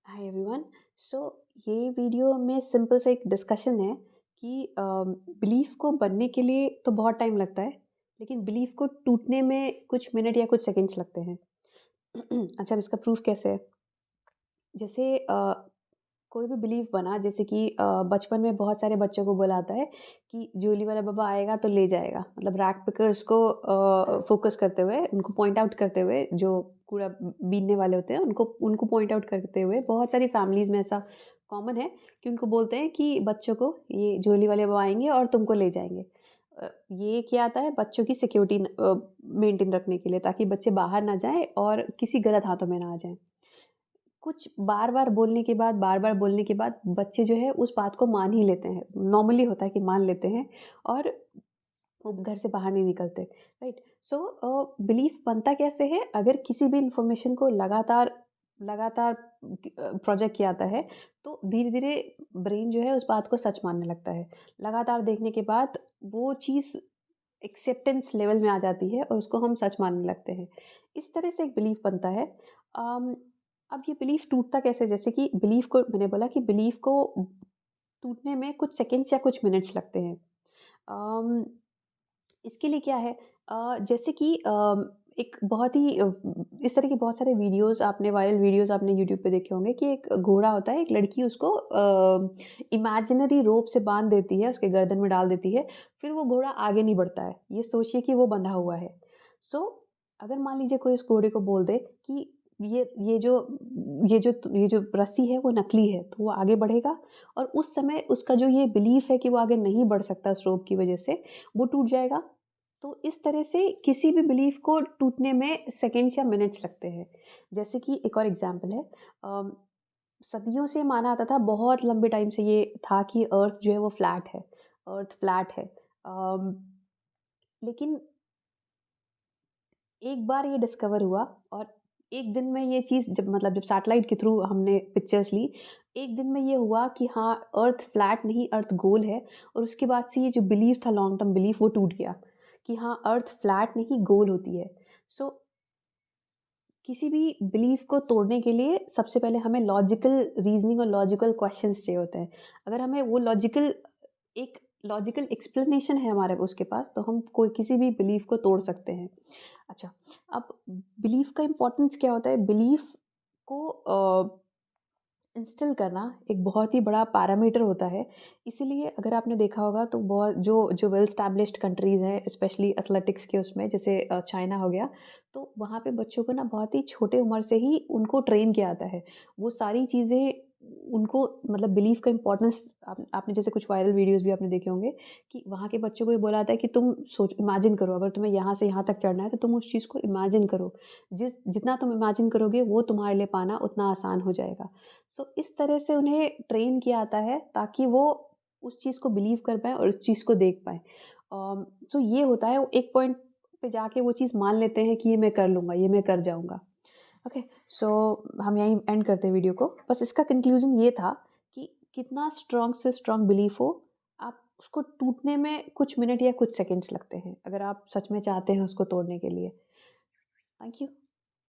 Hi everyone. सो ये video में simple सा एक डिस्कशन है कि बिलीफ को बनने के लिए तो बहुत टाइम लगता है, लेकिन बिलीफ को टूटने में कुछ मिनट या कुछ सेकंड्स लगते हैं। अच्छा, अब इसका प्रूफ कैसे है? जैसे कोई भी बिलीफ बना, जैसे कि बचपन में बहुत सारे बच्चों को बोला आता है कि जोली वाला बाबा आएगा तो ले जाएगा। मतलब रैग पिकर्स को फोकस करते हुए, उनको पॉइंट आउट करते हुए, जो कूड़ा बीनने वाले होते हैं उनको उनको पॉइंट आउट करते हुए बहुत सारी फैमिलीज में ऐसा कॉमन है कि उनको बोलते हैं कि बच्चों को ये जोली वाले बाबा आएंगे और तुमको ले जाएंगे। ये क्या आता है, बच्चों की सिक्योरिटी मेंटेन रखने के लिए, ताकि बच्चे बाहर ना जाएं और किसी गलत हाथों में ना आ जाएं। कुछ बार-बार बोलने के बाद, बार-बार बोलने के बाद बच्चे जो है उस बात को मान ही लेते हैं। नॉर्मली होता है कि मान लेते हैं और वो घर से बाहर नहीं निकलते, राइट? सो बिलीफ बनता कैसे है? अगर किसी भी इन्फॉर्मेशन को लगातार लगातार प्रोजेक्ट किया जाता है, तो धीरे-धीरे ब्रेन जो है उस बात को सच मानने लगता है। लगातार देखने के बाद वो चीज़ एक्सेप्टेंस लेवल में आ जाती है और उसको हम सच मानने लगते हैं। इस तरह से एक बिलीफ बनता है। अम, अब ये बिलीफ टूटता कैसे? जैसे कि बिलीफ को मैंने बोला कि बिलीफ को टूटने में कुछ सेकंड्स या कुछ मिनट्स लगते हैं। अम, इसके लिए क्या है, जैसे कि एक बहुत ही इस तरह के बहुत सारे वीडियोज़ आपने, वायरल वीडियोज़ आपने यूट्यूब पे देखे होंगे कि एक घोड़ा होता है, एक लड़की उसको इमेजिनरी रोप से बाँध देती है, उसके गर्दन में डाल देती है, फिर वो घोड़ा आगे नहीं बढ़ता है। ये सोचिए कि वो बंधा हुआ है। सो अगर मान लीजिए कोई उस घोड़े को बोल दे कि ये जो रस्सी है वो नकली है, तो वो आगे बढ़ेगा और उस समय उसका जो ये बिलीफ है कि वो आगे नहीं बढ़ सकता उस रोप की वजह से, वो टूट जाएगा। तो इस तरह से किसी भी बिलीफ को टूटने में सेकंड्स या मिनट्स लगते हैं। जैसे कि एक और एग्ज़ाम्पल है, अम, सदियों से माना आता था, बहुत लंबे टाइम से ये था कि अर्थ जो है वो फ्लैट है, अर्थ फ्लैट है। अम, लेकिन एक बार ये डिस्कवर हुआ और एक दिन में ये चीज़ जब सैटेलाइट के थ्रू हमने पिक्चर्स ली, एक दिन में ये हुआ कि हाँ, अर्थ फ्लैट नहीं, अर्थ गोल है। और उसके बाद से ये जो बिलीफ था, लॉन्ग टर्म बिलीफ, वो टूट गया कि हाँ, अर्थ फ्लैट नहीं गोल होती है। सो किसी भी बिलीफ को तोड़ने के लिए सबसे पहले हमें लॉजिकल रीज़निंग और लॉजिकल क्वेश्चंस चाहिए होते हैं। अगर हमें वो एक लॉजिकल एक्सप्लेनेशन है हमारे उसके पास, तो हम कोई किसी भी बिलीफ को तोड़ सकते हैं। अच्छा, अब बिलीफ का इम्पोर्टेंस क्या होता है? बिलीफ को इंस्टिल करना एक बहुत ही बड़ा पैरामीटर होता है। इसीलिए अगर आपने देखा होगा तो बहुत जो जो वेल एस्टैब्लिश्ड कंट्रीज़ हैं, स्पेशली एथलेटिक्स के उसमें, जैसे चाइना हो गया, तो वहाँ पे बच्चों को ना बहुत ही छोटे उम्र से ही उनको ट्रेन किया जाता है। वो सारी चीज़ें उनको, मतलब बिलीफ का इम्पोर्टेंस, आपने जैसे कुछ वायरल वीडियोज़ भी आपने देखे होंगे कि वहाँ के बच्चों को ये बोला जाता है कि तुम सोच, इमेजिन करो, अगर तुम्हें यहाँ से यहाँ तक चढ़ना है तो तुम उस चीज़ को इमेजिन करो। जितना तुम इमेजिन करोगे वो तुम्हारे लिए पाना उतना आसान हो जाएगा। सो इस तरह से उन्हें ट्रेन किया जाता है ताकि वो उस चीज़ को बिलीव कर पाएँ और उस चीज़ को देख पाएँ। सो ये होता है, वो एक पॉइंट पे जाके वो चीज़ मान लेते हैं कि ये मैं कर लूँगा, ये मैं कर जाऊँगा। ओके, सो हम यहीं एंड करते हैं वीडियो को। बस इसका कंक्लूज़न ये था कि कितना स्ट्रॉन्ग से स्ट्रॉन्ग बिलीफ हो, आप उसको टूटने में कुछ मिनट या कुछ सेकंड्स लगते हैं, अगर आप सच में चाहते हैं उसको तोड़ने के लिए। Thank you.